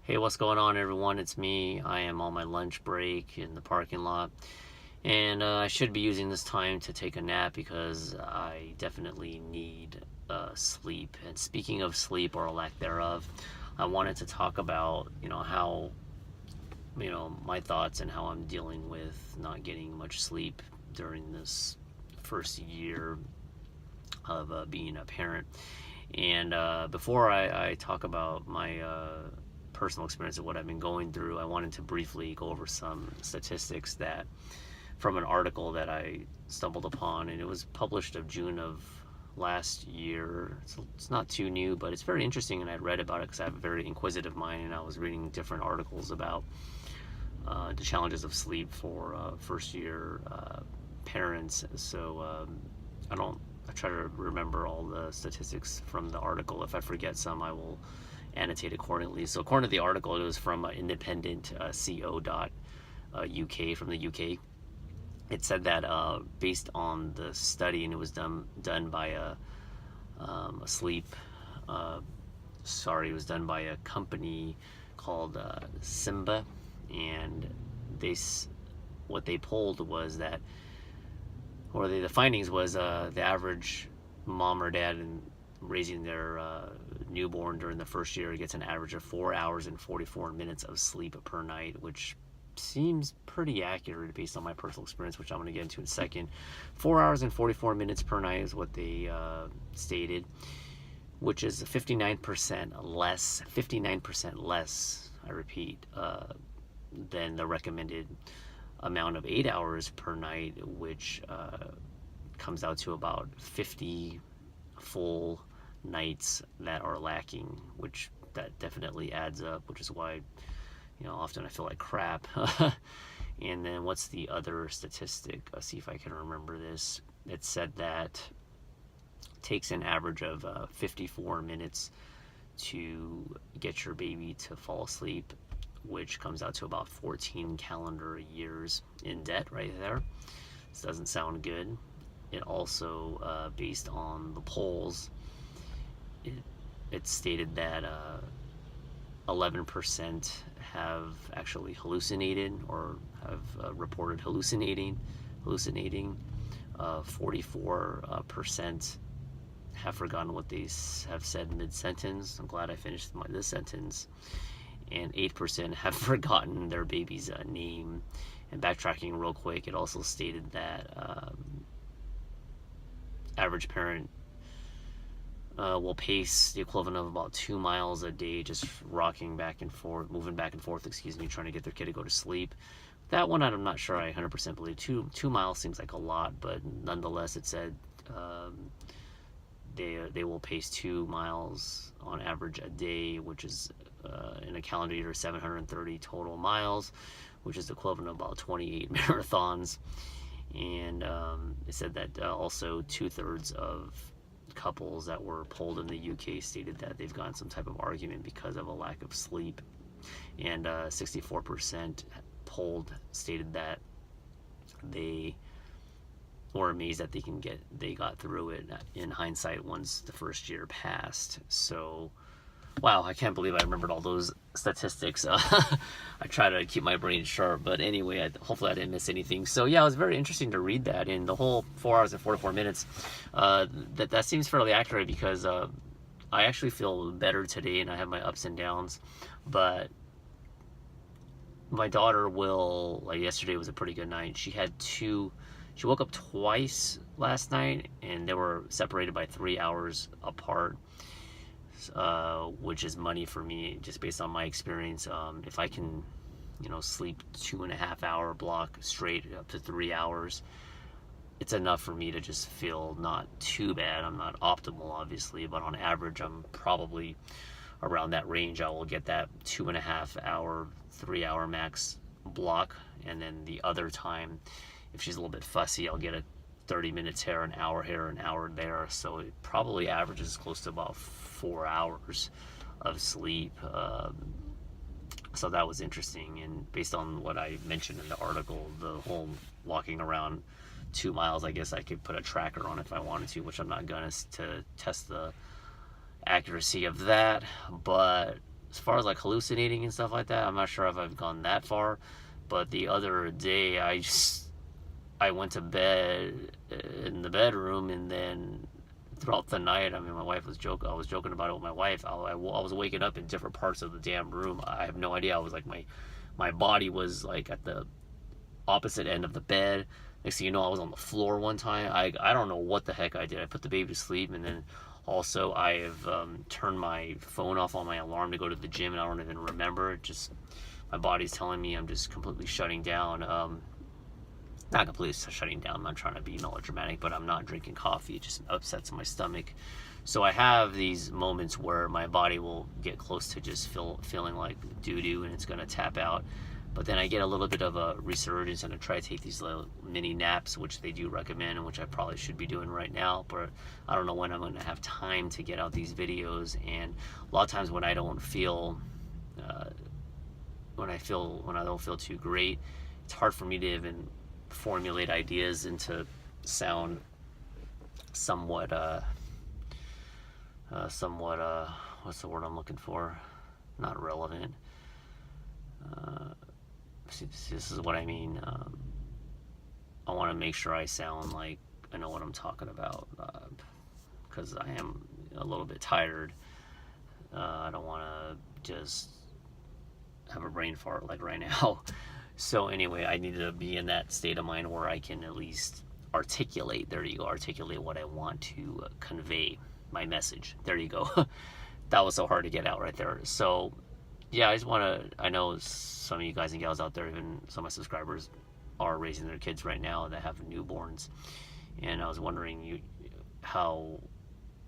Hey, what's going on, everyone? It's me. I am on my lunch break in the parking lot, and I should be using this time to take a nap because I definitely need sleep. And speaking of sleep or lack thereof, I wanted to talk about how my thoughts and how I'm dealing with not getting much sleep during this first year of being a parent. And before I talk about my personal experience of what I've been going through, I wanted to briefly go over some statistics that from an article that I stumbled upon, and it was published of June of last year. It's not too new, but it's very interesting, and I read about it because I have a very inquisitive mind, and I was reading different articles about the challenges of sleep for first year parents. So I try to remember all the statistics from the article. If I forget some, I will annotate accordingly. So according to the article, it was from independent co.uk from the UK. It said that based on the study, and it was done by it was done by a company called Simba, and they what they polled was that, or the findings was the average mom or dad in raising their newborn during the first year gets an average of 4 hours and 44 minutes of sleep per night, which seems pretty accurate based on my personal experience, which I'm going to get into in a second. 4 hours and 44 minutes per night is what they stated, which is 59% less, I repeat, than the recommended amount of 8 hours per night, which comes out to about 50 full nights that are lacking, which that definitely adds up, which is why often I feel like crap. And then what's the other statistic? Let's see if I can remember this. It said that it takes an average of 54 minutes to get your baby to fall asleep, which comes out to about 14 calendar years in debt right there. This doesn't sound good. It also, based on the polls, it stated that 11% have actually hallucinated or have reported hallucinating. 44% have forgotten what they have said mid-sentence. I'm glad I finished this sentence. And 8% have forgotten their baby's name. And backtracking real quick, it also stated that average parent will pace the equivalent of about 2 miles a day, just moving back and forth, trying to get their kid to go to sleep. That one I'm not sure I 100% believe. 2 miles seems like a lot, but nonetheless, it said they will pace 2 miles on average a day, which is in a calendar year 730 total miles, which is equivalent of about 28 marathons. And it said that also 2/3 of couples that were polled in the UK stated that they've gotten some type of argument because of a lack of sleep, and 64% polled stated that they were amazed that they got through it in hindsight once the first year passed. So wow, I can't believe I remembered all those statistics. I try to keep my brain sharp, but anyway, hopefully I didn't miss anything. So yeah, it was very interesting to read that. In the whole 4 hours and 44 minutes, that seems fairly accurate because I actually feel better today, and I have my ups and downs. But my daughter yesterday was a pretty good night. She woke up twice last night, and they were separated by 3 hours apart. Which is money for me, just based on my experience. If I can, sleep 2.5 hour block straight up to 3 hours, it's enough for me to just feel not too bad. I'm not optimal, obviously, but on average, I'm probably around that range. I will get that 2.5 hour, 3 hour max block, and then the other time, if she's a little bit fussy, I'll get a 30 minutes here, an hour here, an hour there. So it probably averages close to about 4 hours of sleep. So that was interesting. And based on what I mentioned in the article, the whole walking around 2 miles, I guess I could put a tracker on if I wanted to, which I'm not gonna, to test the accuracy of that. But as far as like hallucinating and stuff like that, I'm not sure if I've gone that far. But the other day, I went to bed in the bedroom, and then throughout the night, I mean, my wife was joking. I was joking about it with my wife. I was waking up in different parts of the damn room. I have no idea. I was like, my body was like at the opposite end of the bed. Next thing you know, I was on the floor one time. I don't know what the heck I did. I put the baby to sleep, and then also I have turned my phone off on my alarm to go to the gym, and I don't even remember. Just my body's telling me I'm just completely shutting down. Not completely shutting down. I'm not trying to be melodramatic, but I'm not drinking coffee. It just upsets my stomach. So I have these moments where my body will get close to just feeling like doo-doo, and it's going to tap out. But then I get a little bit of a resurgence, and I try to take these little mini naps, which they do recommend, and which I probably should be doing right now. But I don't know when I'm going to have time to get out these videos. And a lot of times when I don't feel, when I don't feel too great, it's hard for me to even formulate ideas into sound somewhat what's the word I'm looking for? Not relevant. See, this is what I mean. I want to make sure I sound like I know what I'm talking about, because I am a little bit tired. I don't want to just have a brain fart like right now. So anyway, I need to be in that state of mind where I can at least articulate. There you go. Articulate what I want to convey, my message. There you go. That was so hard to get out right there. So yeah, I just want to, I know some of you guys and gals out there, even some of my subscribers, are raising their kids right now that have newborns. And I was wondering how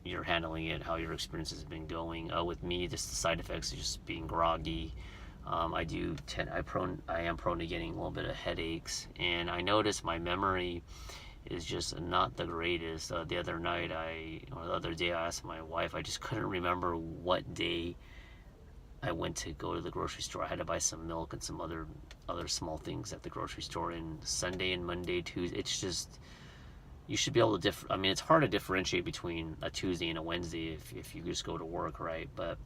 you're handling it, how your experience has been going. With me, just the side effects of just being groggy. I am prone to getting a little bit of headaches, and I notice my memory is just not the greatest. The other day I asked my wife, I just couldn't remember what day I went to go to the grocery store. I had to buy some milk and some other small things at the grocery store, and Sunday and Monday, Tuesday, it's just, you should be able to I mean, it's hard to differentiate between a Tuesday and a Wednesday if you just go to work, right? But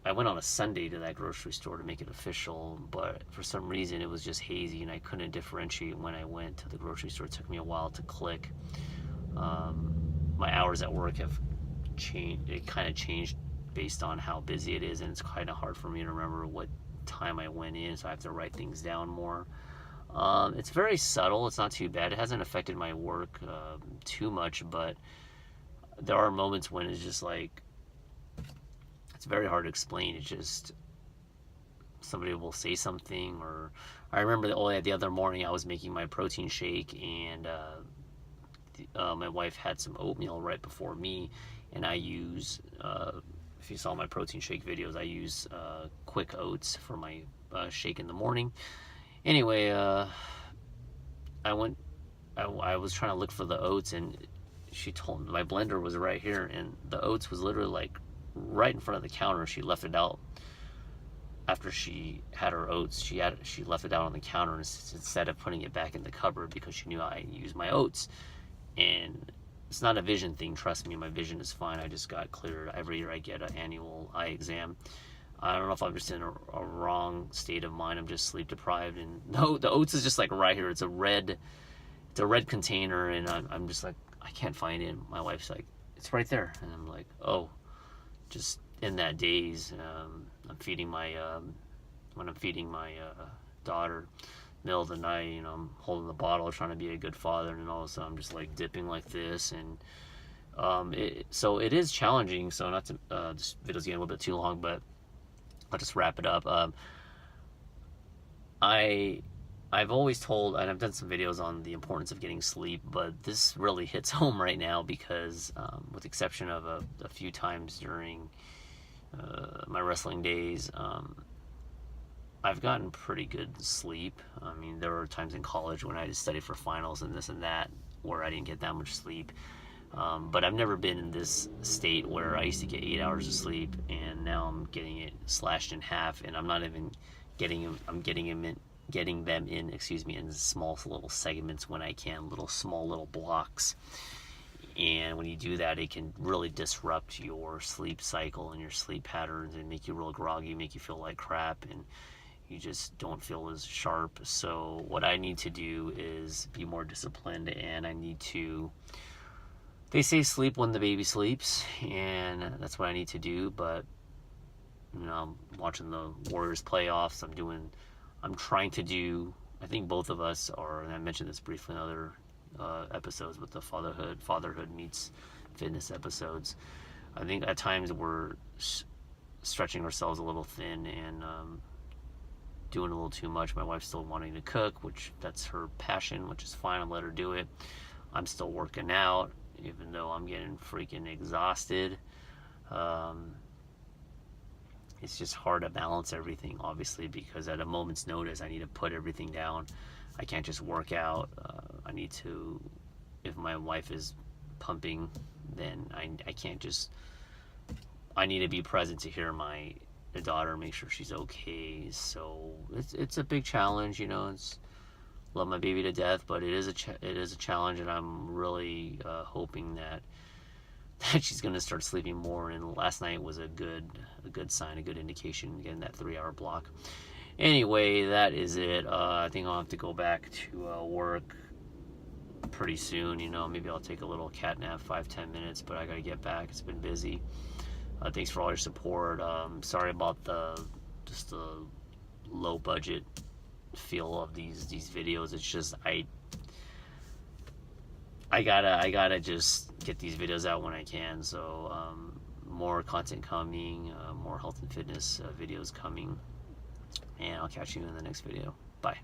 I went on a Sunday to that grocery store to make it official, but for some reason it was just hazy, and I couldn't differentiate when I went to the grocery store. It took me a while to click. My hours at work have changed. It kind of changed based on how busy it is, and it's kind of hard for me to remember what time I went in, so I have to write things down more. It's very subtle. It's not too bad. It hasn't affected my work too much, but there are moments when it's just like, it's very hard to explain. It's just somebody will say something, or I remember the other morning I was making my protein shake, and my wife had some oatmeal right before me, and I use, if you saw my protein shake videos, I use quick oats for my shake in the morning. Anyway, I was trying to look for the oats, and she told me my blender was right here, and the oats was literally like right in front of the counter. She left it out after she had her oats. She left it out on the counter instead of putting it back in the cupboard, because she knew I use my oats. And it's not a vision thing, trust me, my vision is fine. I just got cleared. Every year I get an annual eye exam. I don't know if I'm just in a wrong state of mind. I'm just sleep deprived, and no, the oats is just like right here. It's a red container, and I'm just like, I can't find it. My wife's like, it's right there, and I'm like, oh. Just in that daze. I'm feeding my when I'm feeding my daughter, middle of the night, I'm holding the bottle, trying to be a good father, and all of a sudden I'm just like dipping like this, and so it is challenging. So not to this video's getting a little bit too long, but I'll just wrap it up. I've always told, and I've done some videos on the importance of getting sleep, but this really hits home right now because, with the exception of a few times during my wrestling days, I've gotten pretty good sleep. I mean, there were times in college when I had to study for finals and this and that where I didn't get that much sleep. But I've never been in this state where I used to get 8 hours of sleep, and now I'm getting it slashed in half, and I'm not even getting them. I'm getting them in, in small little segments when I can, small little blocks. And when you do that, it can really disrupt your sleep cycle and your sleep patterns and make you real groggy, make you feel like crap, and you just don't feel as sharp. So what I need to do is be more disciplined, and I need to, they say sleep when the baby sleeps, and that's what I need to do. But I'm watching the Warriors playoffs. I'm trying to do, I think both of us are, and I mentioned this briefly in other episodes with the fatherhood meets fitness episodes. I think at times we're stretching ourselves a little thin and doing a little too much. My wife's still wanting to cook, which that's her passion, which is fine. I'll let her do it. I'm still working out, even though I'm getting freaking exhausted. It's just hard to balance everything, obviously, because at a moment's notice, I need to put everything down. I can't just work out. I need to, if my wife is pumping, then I can't just, I need to be present to hear my daughter, make sure she's okay. So it's a big challenge, it's, love my baby to death, but it is a challenge, and I'm really hoping that she's going to start sleeping more. And last night was a good sign, a good indication, getting that 3-hour block. Anyway, that is it. I think I'll have to go back to work pretty soon. Maybe I'll take a little cat nap, 5-10 minutes, but I got to get back. It's been busy. Thanks for all your support. Sorry about the low budget feel of these videos. It's just I gotta just get these videos out when I can. So more content coming, more health and fitness videos coming, and I'll catch you in the next video. Bye.